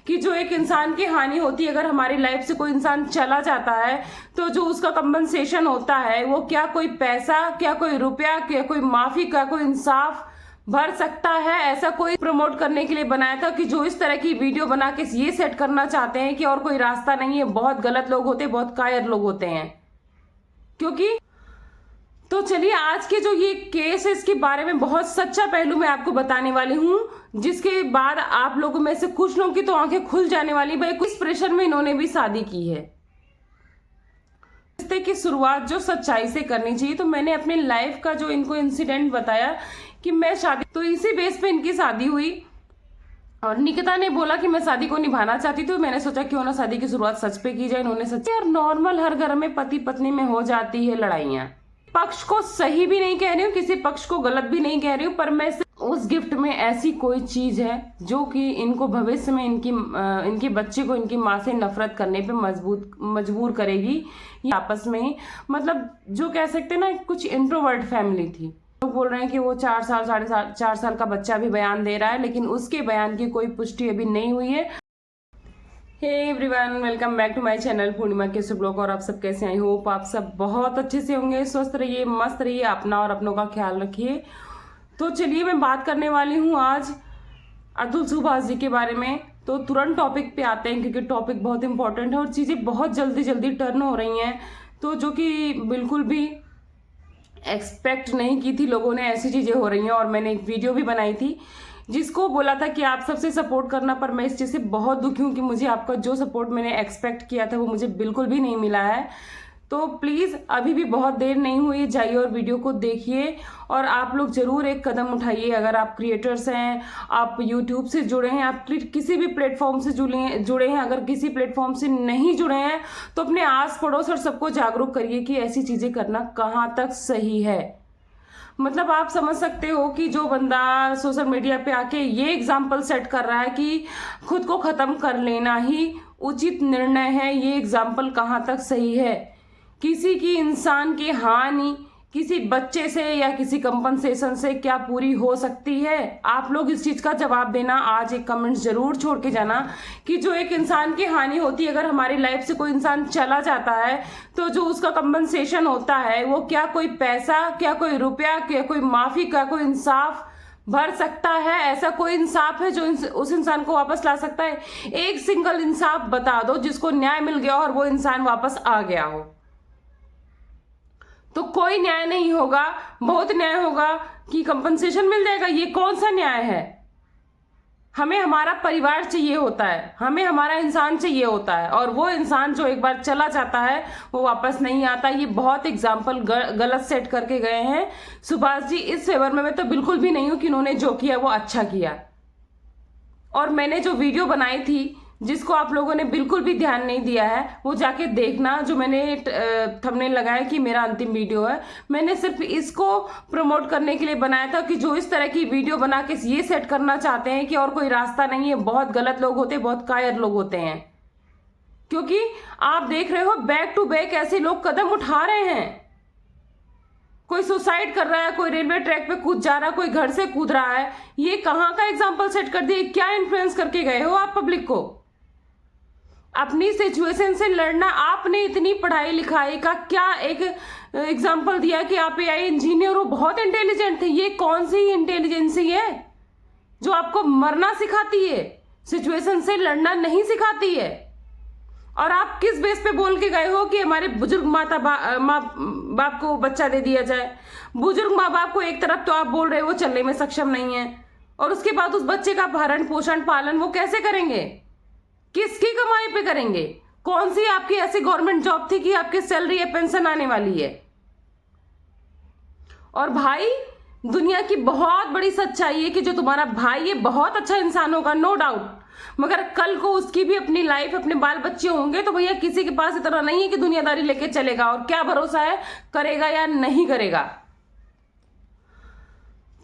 कि जो एक इंसान की हानि होती है, अगर हमारी लाइफ से कोई इंसान चला जाता है तो जो उसका कंपनसेशन होता है वो क्या कोई पैसा, क्या कोई रुपया, क्या कोई माफी, क्या कोई इंसाफ भर सकता है। ऐसा कोई प्रमोट करने के लिए बनाया था कि जो इस तरह की वीडियो बना के ये सेट करना चाहते हैं कि और कोई रास्ता नहीं है, बहुत गलत लोग होते हैं, बहुत कायर लोग होते हैं। क्योंकि तो चलिए आज के जो ये केस है इसके बारे में बहुत सच्चा पहलू मैं आपको बताने वाली हूँ, जिसके बाद आप लोगों में से कुछ लोगों की तो आंखें खुल जाने वाली, भाई किस प्रेशर में इन्होंने भी शादी की है। रिश्ते की शुरुआत जो सच्चाई से करनी चाहिए। तो मैंने अपने लाइफ का जो इनको इंसिडेंट बताया कि मैं शादी, तो इसी बेस पे इनकी शादी हुई और निकिता ने बोला कि मैं शादी को निभाना चाहती, तो मैंने सोचा क्यों ना शादी की शुरुआत सच पे की जाए। इन्होंने सच, और नॉर्मल हर घर में पति पत्नी में हो जाती है लड़ाइयाँ। पक्ष को सही भी नहीं कह रही हूँ, किसी पक्ष को गलत भी नहीं कह रही हूँ, पर मैं उस गिफ्ट में ऐसी कोई चीज है जो कि इनको भविष्य में इनके बच्चे को इनकी माँ से नफरत करने पे मजबूर करेगी। ये आपस में ही, मतलब जो कह सकते हैं ना, कुछ इंट्रोवर्ट फैमिली थी। लोग बोल रहे हैं कि वो 4 साल 4.5 साल का बच्चा भी बयान दे रहा है, लेकिन उसके बयान की कोई पुष्टि अभी नहीं हुई है। Hey everyone, welcome back to my channel Purnima के ब्लॉग। और आप सब कैसे? आई होप आप सब बहुत अच्छे से होंगे, स्वस्थ रहिए, मस्त रहिए, अपना और अपनों का ख्याल रखिए। तो चलिए मैं बात करने वाली हूँ आज अतुल सुभाष जी के बारे में। तो तुरंत टॉपिक पे आते हैं क्योंकि टॉपिक बहुत इंपॉर्टेंट है और चीज़ें बहुत जल्दी जल्दी टर्न हो रही हैं, तो जो कि बिल्कुल भी एक्सपेक्ट नहीं की थी लोगों ने, ऐसी चीज़ें हो रही हैं। और मैंने एक वीडियो भी बनाई थी जिसको बोला था कि आप सबसे सपोर्ट करना, पर मैं इस चीज़ से बहुत दुखी हूँ कि मुझे आपका जो सपोर्ट मैंने एक्सपेक्ट किया था वो मुझे बिल्कुल भी नहीं मिला है। तो प्लीज़ अभी भी बहुत देर नहीं हुई, जाइए और वीडियो को देखिए और आप लोग ज़रूर एक कदम उठाइए। अगर आप क्रिएटर्स हैं, आप यूट्यूब से जुड़े हैं, आप किसी भी प्लेटफॉर्म से जुड़े हैं, अगर किसी प्लेटफॉर्म से नहीं जुड़े हैं तो अपने आस पड़ोस और सबको जागरूक करिए कि ऐसी चीज़ें करना कहाँ तक सही है। मतलब आप समझ सकते हो कि जो बंदा सोशल मीडिया पे आके ये एग्जाम्पल सेट कर रहा है कि खुद को ख़त्म कर लेना ही उचित निर्णय है, ये एग्जाम्पल कहाँ तक सही है। किसी की इंसान की हानि किसी बच्चे से या किसी कंपनसेशन से क्या पूरी हो सकती है? आप लोग इस चीज़ का जवाब देना, आज एक कमेंट जरूर छोड़ के जाना कि जो एक इंसान की हानि होती है, अगर हमारी लाइफ से कोई इंसान चला जाता है तो जो उसका कंपनसेशन होता है वो क्या कोई पैसा, क्या कोई रुपया, क्या कोई माफी, क्या कोई इंसाफ भर सकता है? ऐसा कोई इंसाफ है जो उस इंसान को वापस ला सकता है? एक सिंगल इंसाफ बता दो जिसको न्याय मिल गया और वो इंसान वापस आ गया हो। तो कोई न्याय नहीं होगा, बहुत न्याय होगा कि कंपनसेशन मिल जाएगा। ये कौन सा न्याय है? हमें हमारा परिवार चाहिए होता है, हमें हमारा इंसान चाहिए होता है, और वो इंसान जो एक बार चला जाता है वो वापस नहीं आता। ये बहुत एग्जाम्पल गलत सेट करके गए हैं सुभाष जी। इस फेवर में मैं तो बिल्कुल भी नहीं हूं कि उन्होंने जो किया वो अच्छा किया। और मैंने जो वीडियो बनाई थी जिसको आप लोगों ने बिल्कुल भी ध्यान नहीं दिया है वो जाके देखना, जो मैंने थंबनेल लगाया कि मेरा अंतिम वीडियो है। मैंने सिर्फ इसको प्रमोट करने के लिए बनाया था कि जो इस तरह की वीडियो बना के ये सेट करना चाहते हैं कि और कोई रास्ता नहीं है, बहुत गलत लोग होते हैं, बहुत कायर लोग होते हैं। क्योंकि आप देख रहे हो बैक टू बैक ऐसे लोग कदम उठा रहे हैं। कोई सुसाइड कर रहा है, कोई रेलवे ट्रैक पे कूद जा रहा है, कोई घर से कूद रहा है। ये कहाँ का एग्जाम्पल सेट कर दिए? क्या इन्फ्लुएंस करके गए हो आप पब्लिक को? अपनी सिचुएशन से लड़ना, आपने इतनी पढ़ाई लिखाई का क्या एक एग्जाम्पल दिया कि आप एआई इंजीनियर हो, बहुत इंटेलिजेंट थे। ये कौन सी इंटेलिजेंसी है जो आपको मरना सिखाती है, सिचुएशन से लड़ना नहीं सिखाती है? और आप किस बेस पे बोल के गए हो कि हमारे बुजुर्ग माँ बाप को बच्चा दे दिया जाए? बुजुर्ग माँ बाप को एक तरफ तो आप बोल रहे हो चलने में सक्षम नहीं है, और उसके बाद उस बच्चे का भरण पोषण पालन वो कैसे करेंगे? किसकी कमाई पे करेंगे? कौन सी आपकी ऐसी गवर्नमेंट जॉब थी कि आपकी सैलरी या पेंशन आने वाली है? और भाई, दुनिया की बहुत बड़ी सच्चाई है कि जो तुम्हारा भाई ये बहुत अच्छा इंसान होगा, नो डाउट, मगर कल को उसकी भी अपनी लाइफ, अपने बाल बच्चे होंगे, तो भैया किसी के पास इतना नहीं है कि दुनियादारी लेके चलेगा, और क्या भरोसा है करेगा या नहीं करेगा।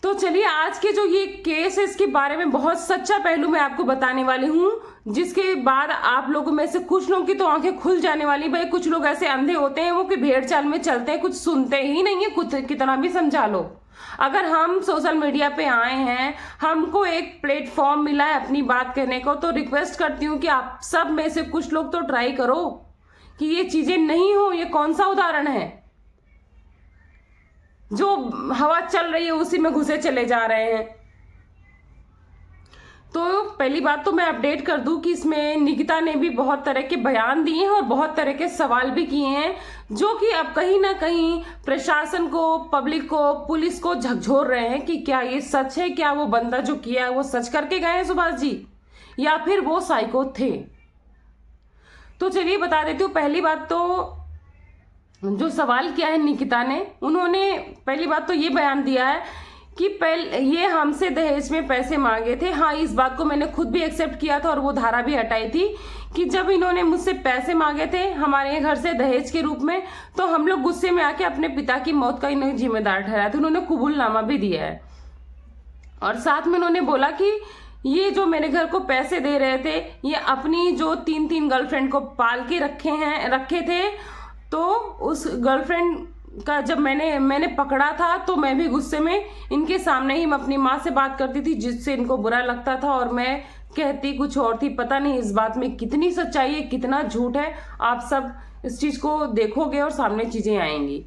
तो चलिए आज के जो ये केस है इसके बारे में बहुत सच्चा पहलू मैं आपको बताने वाली हूँ, जिसके बाद आप लोगों में से कुछ लोगों की तो आंखें खुल जाने वाली। भाई कुछ लोग ऐसे अंधे होते हैं वो कि भेड़ चाल में चलते हैं, कुछ सुनते ही नहीं है, कुछ कितना भी समझा लो। अगर हम सोशल मीडिया पे आए हैं, हमको एक प्लेटफॉर्म मिला है अपनी बात कहने को, तो रिक्वेस्ट करती हूँ कि आप सब में से कुछ लोग तो ट्राई करो कि ये चीजें नहीं हो। ये कौन सा उदाहरण है? जो हवा चल रही है उसी में घुसे चले जा रहे हैं। तो पहली बात तो मैं अपडेट कर दूं कि इसमें निकिता ने भी बहुत तरह के बयान दिए हैं और बहुत तरह के सवाल भी किए हैं, जो कि अब कहीं ना कहीं प्रशासन को, पब्लिक को, पुलिस को झकझोर रहे हैं कि क्या ये सच है, क्या वो बंदा जो किया है वो सच करके गए हैं सुभाष जी, या फिर वो साइको थे। तो चलिए बता देती हूँ। पहली बात तो जो सवाल किया है निकिता ने, उन्होंने पहली बात तो ये बयान दिया है कि पहले ये हमसे दहेज में पैसे मांगे थे। हाँ, इस बात को मैंने खुद भी एक्सेप्ट किया था और वो धारा भी हटाई थी कि जब इन्होंने मुझसे पैसे मांगे थे हमारे घर से दहेज के रूप में, तो हम लोग गुस्से में आके अपने पिता की मौत का इन्हें जिम्मेदार ठहराया था। उन्होंने कबूलनामा भी दिया है और साथ में उन्होंने बोला कि ये जो मेरे घर को पैसे दे रहे थे, ये अपनी जो 3 गर्लफ्रेंड को पाल के रखे थे। तो उस गर्लफ्रेंड का जब मैंने पकड़ा था तो मैं भी गुस्से में इनके सामने ही मैं अपनी माँ से बात करती थी, जिससे इनको बुरा लगता था और मैं कहती कुछ और थी। पता नहीं इस बात में कितनी सच्चाई है, कितना झूठ है, आप सब इस चीज को देखोगे और सामने चीजें आएंगी।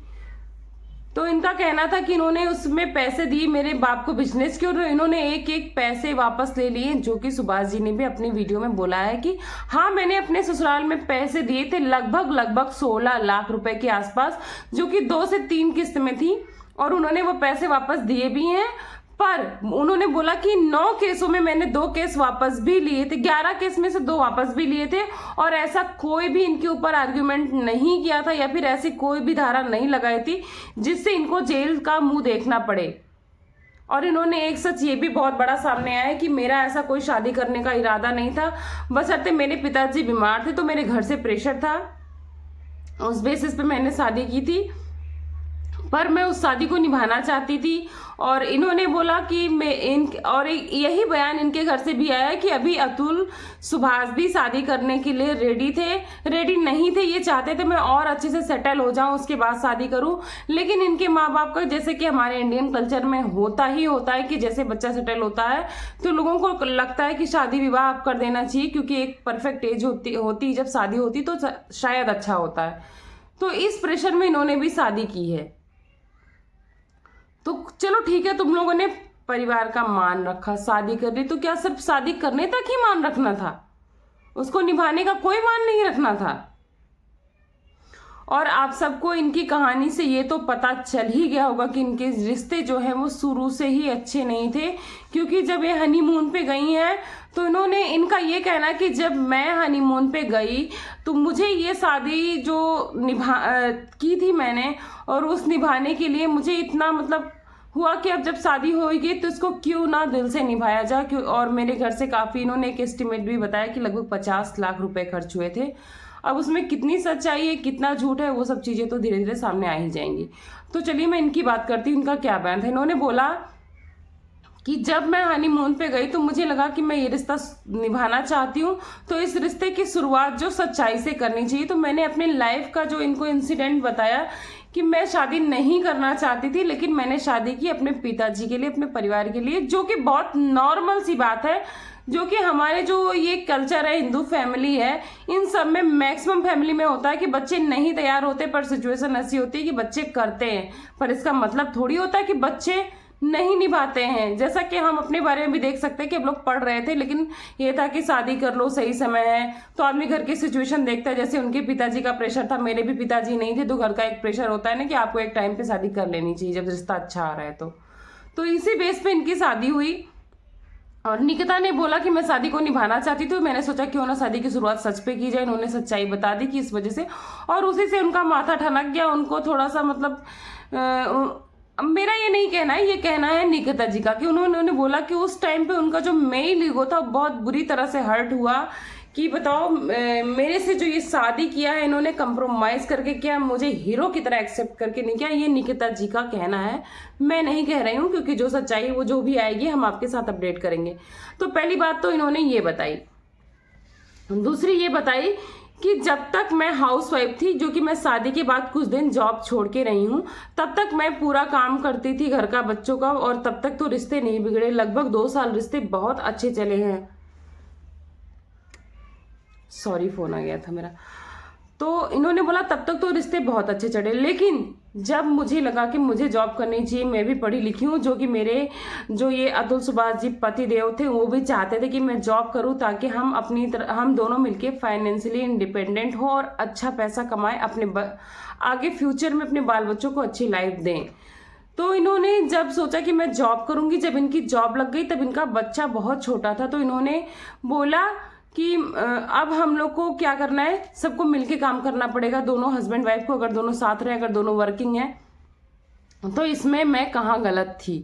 तो इनका कहना था कि इन्होंने उसमें पैसे दिए मेरे बाप को बिजनेस के, और इन्होंने एक एक पैसे वापस ले लिए, जो कि सुभाष जी ने भी अपनी वीडियो में बोला है कि हाँ, मैंने अपने ससुराल में पैसे दिए थे लगभग 16 लाख रुपए के आसपास, जो कि 2 से 3 किस्त में थी, और उन्होंने वो पैसे वापस दिए भी हैं। पर उन्होंने बोला कि 9 केसों में मैंने 2 केस वापस भी लिए थे, 11 केस में से 2 वापस भी लिए थे, और ऐसा कोई भी इनके ऊपर आर्ग्यूमेंट नहीं किया था या फिर ऐसी कोई भी धारा नहीं लगाई थी जिससे इनको जेल का मुंह देखना पड़े। और इन्होंने एक सच ये भी बहुत बड़ा सामने आया है कि मेरा ऐसा कोई शादी करने का इरादा नहीं था, बशर्ते मेरे पिताजी बीमार थे तो मेरे घर से प्रेशर था, उस बेसिस पे मैंने शादी की थी, पर मैं उस शादी को निभाना चाहती थी। और इन्होंने बोला कि और यही बयान इनके घर से भी आया कि अभी अतुल सुभाष भी शादी करने के लिए रेडी नहीं थे, ये चाहते थे मैं और अच्छे से सेटल हो जाऊं उसके बाद शादी करूं। लेकिन इनके माँ बाप का, जैसे कि हमारे इंडियन कल्चर में होता है कि जैसे बच्चा सेटल होता है तो लोगों को लगता है कि शादी विवाह आप कर देना चाहिए, क्योंकि एक परफेक्ट एज होती जब शादी होती तो शायद अच्छा होता है। तो इस प्रेशर में इन्होंने भी शादी की है। तो चलो ठीक है, तुम लोगों ने परिवार का मान रखा, शादी कर ली, तो क्या सिर्फ शादी करने तक ही मान रखना था? उसको निभाने का कोई मान नहीं रखना था? और आप सबको इनकी कहानी से ये तो पता चल ही गया होगा कि इनके रिश्ते जो हैं वो शुरू से ही अच्छे नहीं थे, क्योंकि जब ये हनीमून पे गई हैं तो इनका ये कहना है कि जब मैं हनीमून पे गई तो मुझे ये शादी जो की थी मैंने, और उस निभाने के लिए मुझे इतना मतलब हुआ कि अब जब शादी होगी तो इसको क्यों ना दिल से निभाया जाए। क्यों, और मेरे घर से काफ़ी, इन्होंने एक एस्टिमेट भी बताया कि लगभग 50 लाख रुपए खर्च हुए थे। अब उसमें कितनी सच्चाई है, कितना झूठ है, वो सब चीज़ें तो धीरे धीरे सामने आ ही जाएंगी। तो चलिए मैं इनकी बात करती हूँ, इनका क्या बयान था। इन्होंने बोला कि जब मैं हनीमून पे गई तो मुझे लगा कि मैं ये रिश्ता निभाना चाहती हूँ, तो इस रिश्ते की शुरुआत जो सच्चाई से करनी चाहिए। तो मैंने अपने लाइफ का जो इनको इंसिडेंट बताया कि मैं शादी नहीं करना चाहती थी, लेकिन मैंने शादी की अपने पिताजी के लिए, अपने परिवार के लिए, जो कि बहुत नॉर्मल सी बात है, जो कि हमारे जो ये कल्चर है, हिंदू फैमिली है, इन सब में मैक्सिमम फैमिली में होता है कि बच्चे नहीं तैयार होते, पर सिचुएशन ऐसी होती है कि बच्चे करते हैं। पर इसका मतलब थोड़ी होता है कि बच्चे नहीं निभाते हैं। जैसा कि हम अपने बारे में भी देख सकते हैं कि हम लोग पढ़ रहे थे, लेकिन ये था कि शादी कर लो, सही समय है, तो आदमी घर की सिचुएशन देखता है। जैसे उनके पिताजी का प्रेशर था, मेरे भी पिताजी नहीं थे, तो घर का एक प्रेशर होता है ना कि आपको एक टाइम पे शादी कर लेनी चाहिए जब रिश्ता अच्छा आ रहा है। तो इसी बेस पे इनकी शादी हुई। और निकिता ने बोला कि मैं शादी को निभाना चाहती थी, मैंने सोचा क्यों ना शादी की शुरुआत सच पे की जाए। इन्होंने सच्चाई बता दी कि इस वजह से, और उसी से उनका माथा ठनक गया। उनको थोड़ा सा मतलब मेरा ये नहीं कहना है, ये कहना है निकिता जी का, कि उन्होंने बोला कि उस टाइम पे उनका जो मेल ईगो था बहुत बुरी तरह से हर्ट हुआ कि बताओ मेरे से जो ये शादी किया है इन्होंने कंप्रोमाइज करके किया, मुझे हीरो की तरह एक्सेप्ट करके नहीं किया। ये निकिता जी का कहना है, मैं नहीं कह रही हूँ, क्योंकि जो सच्चाई है वो जो भी आएगी हम आपके साथ अपडेट करेंगे। तो पहली बात तो इन्होंने ये बताई। दूसरी ये बताई कि जब तक मैं हाउसवाइफ थी, जो कि मैं शादी के बाद कुछ दिन जॉब छोड़ के रही हूँ, तब तक मैं पूरा काम करती थी घर का, बच्चों का, और तब तक तो रिश्ते नहीं बिगड़े। लगभग 2 साल रिश्ते बहुत अच्छे चले हैं। सॉरी, फोन आ गया था मेरा। तो इन्होंने बोला तब तक तो रिश्ते बहुत अच्छे चले, लेकिन जब मुझे लगा कि मुझे जॉब करनी चाहिए, मैं भी पढ़ी लिखी हूँ, जो कि मेरे जो ये अतुल सुभाष जी पति देव थे, वो भी चाहते थे कि मैं जॉब करूँ ताकि हम दोनों मिलके फाइनेंशियली इंडिपेंडेंट हो और अच्छा पैसा कमाए, आगे फ्यूचर में अपने बाल बच्चों को अच्छी लाइफ दें। तो इन्होंने जब सोचा कि मैं जॉब करूंगी, जब इनकी जॉब लग गई तब इनका बच्चा बहुत छोटा था, तो इन्होंने बोला कि अब हम लोग को क्या करना है, सबको मिलके काम करना पड़ेगा, दोनों हस्बैंड वाइफ को, अगर दोनों साथ रहे, अगर दोनों वर्किंग हैं। तो इसमें मैं कहाँ गलत थी,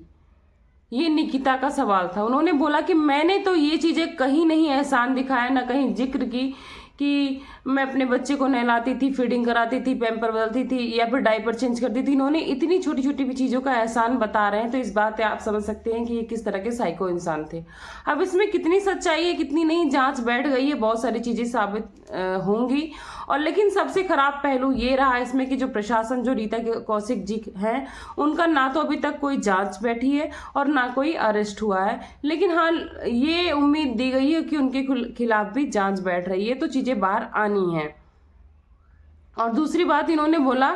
ये निकिता का सवाल था। उन्होंने बोला कि मैंने तो ये चीज़ें कहीं नहीं एहसान दिखाया, ना कहीं जिक्र की कि मैं अपने बच्चे को नहलाती थी, फीडिंग कराती थी, पैम्पर बदलती थी या फिर डायपर चेंज करती थी। इन्होंने इतनी छोटी छोटी भी चीज़ों का एहसान बता रहे हैं, तो इस बात से आप समझ सकते हैं कि ये किस तरह के साइको इंसान थे। अब इसमें कितनी सच्चाई है कितनी नहीं, जांच बैठ गई है, बहुत सारी चीज़ें साबित होंगी। और लेकिन सबसे खराब पहलू ये रहा इसमें कि जो प्रशासन, जो रीता कौशिक जी हैं, उनका ना तो अभी तक कोई जांच बैठी है और ना कोई अरेस्ट हुआ है। लेकिन हाँ, ये उम्मीद दी गई है कि उनके खिलाफ भी जांच बैठ रही है, तो चीज़ें बाहर आनी है। और दूसरी बात इन्होंने बोला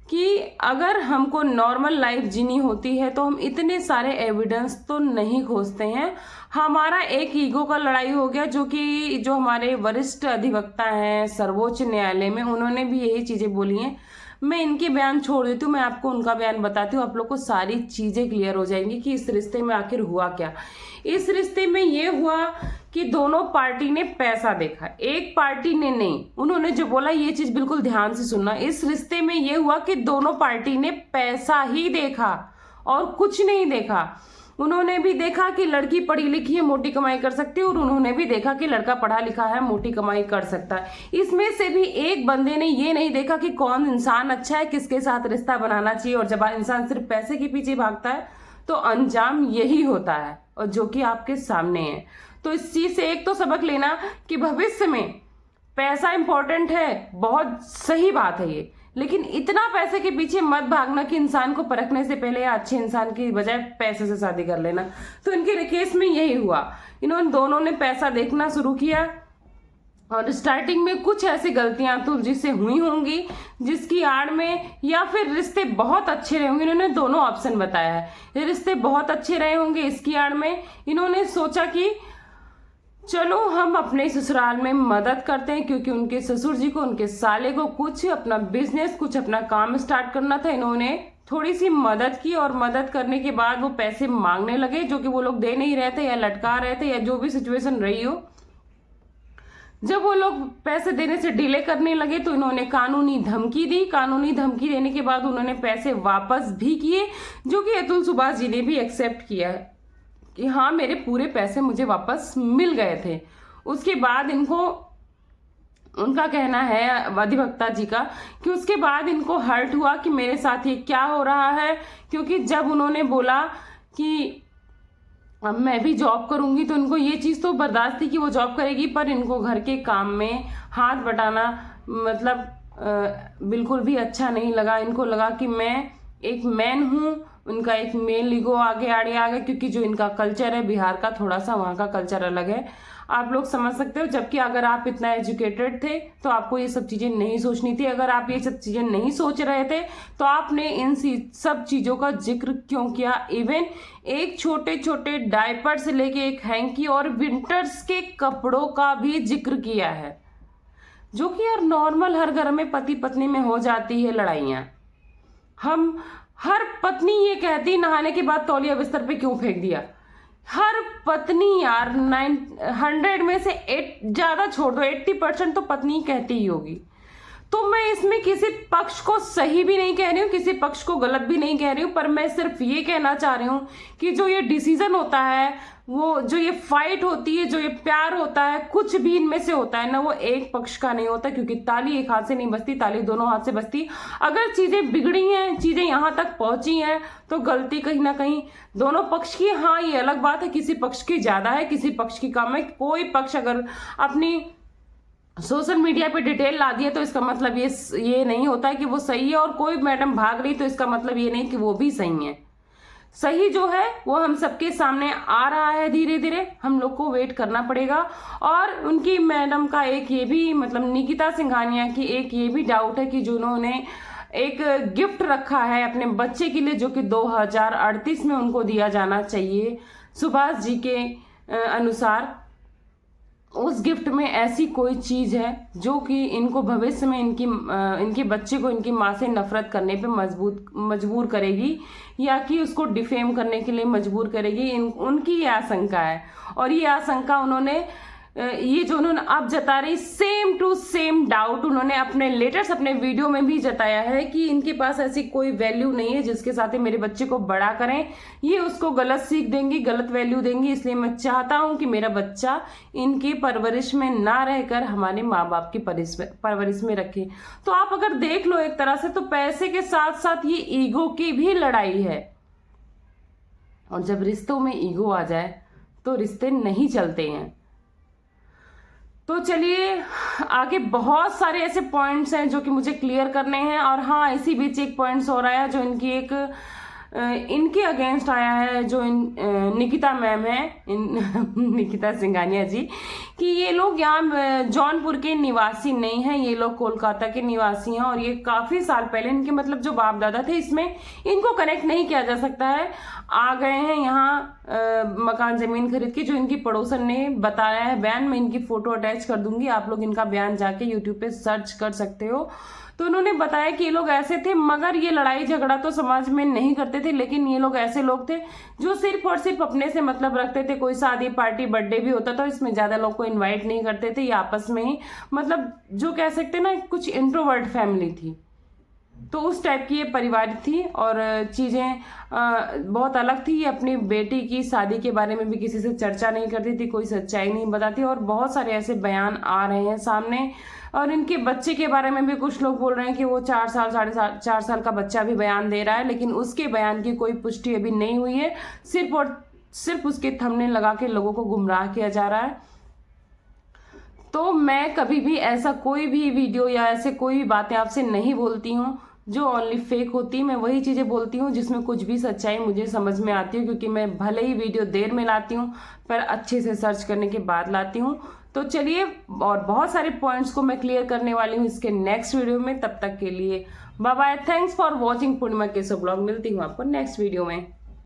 कि अगर हमको नॉर्मल लाइफ जीनी होती है तो हम इतने सारे एविडेंस तो नहीं खोजते हैं। हमारा एक ईगो का लड़ाई हो गया, जो हमारे वरिष्ठ अधिवक्ता हैं सर्वोच्च न्यायालय में, उन्होंने भी यही चीज़ें बोली हैं। मैं इनके बयान छोड़ देती हूँ, मैं आपको उनका बयान बताती हूँ, आप लोग को सारी चीज़ें क्लियर हो जाएंगी कि इस रिश्ते में आखिर हुआ क्या। इस रिश्ते में ये हुआ कि दोनों पार्टी ने पैसा देखा, एक पार्टी ने नहीं। उन्होंने जो बोला ये चीज बिल्कुल ध्यान से सुनना, इस रिश्ते में ये हुआ कि दोनों पार्टी ने पैसा ही देखा और कुछ नहीं देखा। उन्होंने भी देखा कि लड़की पढ़ी लिखी है, मोटी कमाई कर सकती है, और उन्होंने भी देखा कि लड़का पढ़ा लिखा है, मोटी कमाई कर सकता है। इसमें से भी एक बंदे ने ये नहीं देखा कि कौन इंसान अच्छा है, किसके साथ रिश्ता बनाना चाहिए। और जब इंसान सिर्फ पैसे के पीछे भागता है तो अंजाम यही होता है, और जो कि आपके सामने है। तो इस चीज से एक तो सबक लेना कि भविष्य में पैसा इंपॉर्टेंट है, बहुत सही बात है ये, लेकिन इतना पैसे के पीछे मत भागना कि इंसान को परखने से पहले या अच्छे इंसान की बजाय पैसे से शादी कर लेना। तो इनके केस में यही हुआ, इन्होंने दोनों ने पैसा देखना शुरू किया, और स्टार्टिंग में कुछ ऐसी गलतियां तो जिससे हुई होंगी, जिसकी आड़ में, या फिर रिश्ते बहुत अच्छे रहे होंगे। इन्होंने दोनों ऑप्शन बताया है, रिश्ते बहुत अच्छे रहे होंगे, इसकी आड़ में इन्होंने सोचा कि चलो हम अपने ससुराल में मदद करते हैं, क्योंकि उनके ससुर जी को, उनके साले को कुछ अपना बिजनेस, कुछ अपना काम स्टार्ट करना था। इन्होंने थोड़ी सी मदद की, और मदद करने के बाद वो पैसे मांगने लगे, जो कि वो लोग दे नहीं रहे थे या लटका रहे थे, या जो भी सिचुएशन रही हो। जब वो लोग पैसे देने से डिले करने लगे तो इन्होंने कानूनी धमकी दी। कानूनी धमकी देने के बाद उन्होंने पैसे वापस भी किए, जो कि अतुल सुभाष जी ने भी एक्सेप्ट किया है कि हाँ, मेरे पूरे पैसे मुझे वापस मिल गए थे। उसके बाद इनको, उनका कहना है अधिवक्ता जी का, कि उसके बाद इनको हर्ट हुआ कि मेरे साथ ये क्या हो रहा है। क्योंकि जब उन्होंने बोला कि अब मैं भी जॉब करूंगी, तो इनको ये चीज़ तो बर्दाश्त थी कि वो जॉब करेगी, पर इनको घर के काम में हाथ बटाना मतलब बिल्कुल भी अच्छा नहीं लगा। इनको लगा कि मैं एक मैन हूँ, उनका एक मेल ईगो आगे आ गया, क्योंकि जो इनका कल्चर है बिहार का, थोड़ा सा वहाँ का कल्चर अलग है, आप लोग समझ सकते हो। जबकि अगर आप इतना एजुकेटेड थे तो आपको ये सब चीज़ें नहीं सोचनी थी। अगर आप ये सब चीज़ें नहीं सोच रहे थे तो आपने इन सब चीज़ों का जिक्र क्यों किया। इवन एक छोटे छोटे डायपर से लेके एक हैंकी और विंटर्स के कपड़ों का भी जिक्र किया है, जो कि यार नॉर्मल हर घर में पति पत्नी में हो जाती है लड़ाइयाँ। हम हर पत्नी ये कहती नहाने के बाद तौलिया बिस्तर पे क्यों फेंक दिया। हर पत्नी यार 100 में से 8 ज्यादा छोड़ दो, 80% तो पत्नी कहती ही होगी। तो मैं इसमें किसी पक्ष को सही भी नहीं कह रही हूँ, किसी पक्ष को गलत भी नहीं कह रही हूँ, पर मैं सिर्फ ये कहना चाह रही हूँ कि जो ये डिसीजन होता है, वो जो ये फाइट होती है, जो ये प्यार होता है, कुछ भी इनमें से होता है ना, वो एक पक्ष का नहीं होता। क्योंकि ताली एक हाथ से नहीं बजती, ताली दोनों हाथ से बजती। अगर चीजें बिगड़ी हैं, चीजें यहाँ तक पहुंची हैं, तो गलती कहीं ना कहीं दोनों पक्ष की। हाँ, ये अलग बात है, किसी पक्ष की ज्यादा है, किसी पक्ष की कम है। कोई पक्ष अगर अपनी सोशल मीडिया पे डिटेल ला दिया तो इसका मतलब ये नहीं होता है कि वो सही है, और कोई मैडम भाग रही तो इसका मतलब ये नहीं कि वो भी सही है। सही जो है वो हम सबके सामने आ रहा है, धीरे धीरे हम लोग को वेट करना पड़ेगा। और उनकी मैडम का एक ये भी मतलब निकिता सिंघानिया की एक ये भी डाउट है कि जिन्होंने एक गिफ्ट रखा है अपने बच्चे के लिए जो कि 2038 में उनको दिया जाना चाहिए सुभाष जी के अनुसार, उस गिफ्ट में ऐसी कोई चीज है जो कि इनको भविष्य में इनके बच्चे को इनकी माँ से नफरत करने पे मजबूर करेगी, या कि उसको डिफेम करने के लिए मजबूर करेगी। उनकी ये आशंका है, और ये आशंका उन्होंने ये जो उन्होंने अब जता रही सेम टू सेम डाउट उन्होंने अपने लेटेस्ट अपने वीडियो में भी जताया है कि इनके पास ऐसी कोई वैल्यू नहीं है जिसके साथ ही मेरे बच्चे को बड़ा करें, ये उसको गलत सीख देंगी, गलत वैल्यू देंगी। इसलिए मैं चाहता हूं कि मेरा बच्चा इनकी परवरिश में ना रहकर हमारे माँ बाप की परवरिश में रखे। तो आप अगर देख लो एक तरह से तो पैसे के साथ साथ ये ईगो की भी लड़ाई है, और जब रिश्तों में ईगो आ जाए तो रिश्ते नहीं चलते हैं। तो चलिए आगे बहुत सारे ऐसे पॉइंट्स हैं जो कि मुझे क्लियर करने हैं। और हाँ, इसी बीच एक पॉइंट्स हो रहा है जो इनके अगेंस्ट आया है, जो निकिता मैम है, निकिता सिंघानिया जी, कि ये लोग यहाँ जौनपुर के निवासी नहीं हैं, ये लोग कोलकाता के निवासी हैं, और ये काफी साल पहले इनके मतलब जो बाप दादा थे इसमें इनको कनेक्ट नहीं किया जा सकता है, आ गए हैं यहाँ मकान जमीन खरीद के। जो इनकी पड़ोसन ने बताया है बयान, मैं इनकी फोटो अटैच कर दूंगी, आप लोग इनका बयान जाके यूट्यूब पे सर्च कर सकते हो। तो उन्होंने बताया कि ये लोग ऐसे थे, मगर ये लड़ाई झगड़ा तो समाज में नहीं करते थे, लेकिन ये लोग ऐसे लोग थे जो सिर्फ और सिर्फ अपने से मतलब रखते थे। कोई शादी पार्टी बर्थडे भी होता था इसमें ज्यादा लोग को इनवाइट नहीं करते थे, ये आपस में ही मतलब जो कह सकते ना कुछ इंट्रोवर्ट फैमिली थी। तो उस टाइप की ये परिवार थी, और चीज़ें बहुत अलग थी। ये अपनी बेटी की शादी के बारे में भी किसी से चर्चा नहीं करती थी, कोई सच्चाई नहीं बताती, और बहुत सारे ऐसे बयान आ रहे हैं सामने। और इनके बच्चे के बारे में भी कुछ लोग बोल रहे हैं कि वो 4 साल 4.5 साल का बच्चा भी बयान दे रहा है, लेकिन उसके बयान की कोई पुष्टि अभी नहीं हुई है, सिर्फ और सिर्फ उसके थंबनेल लगा के लोगों को गुमराह किया जा रहा है। तो मैं कभी भी ऐसा कोई भी वीडियो या ऐसे कोई भी बातें आपसे नहीं बोलती हूँ जो ओनली फेक होती। मैं वही चीज़ें बोलती हूँ जिसमें कुछ भी सच्चाई मुझे समझ में आती है, क्योंकि मैं भले ही वीडियो देर में लाती हूँ पर अच्छे से सर्च करने के बाद लाती हूँ। तो चलिए, और बहुत सारे पॉइंट्स को मैं क्लियर करने वाली हूँ इसके नेक्स्ट वीडियो में। तब तक के लिए bye bye, thanks for watching Purnima Keshav blog. मिलती हूँ आपको नेक्स्ट वीडियो में।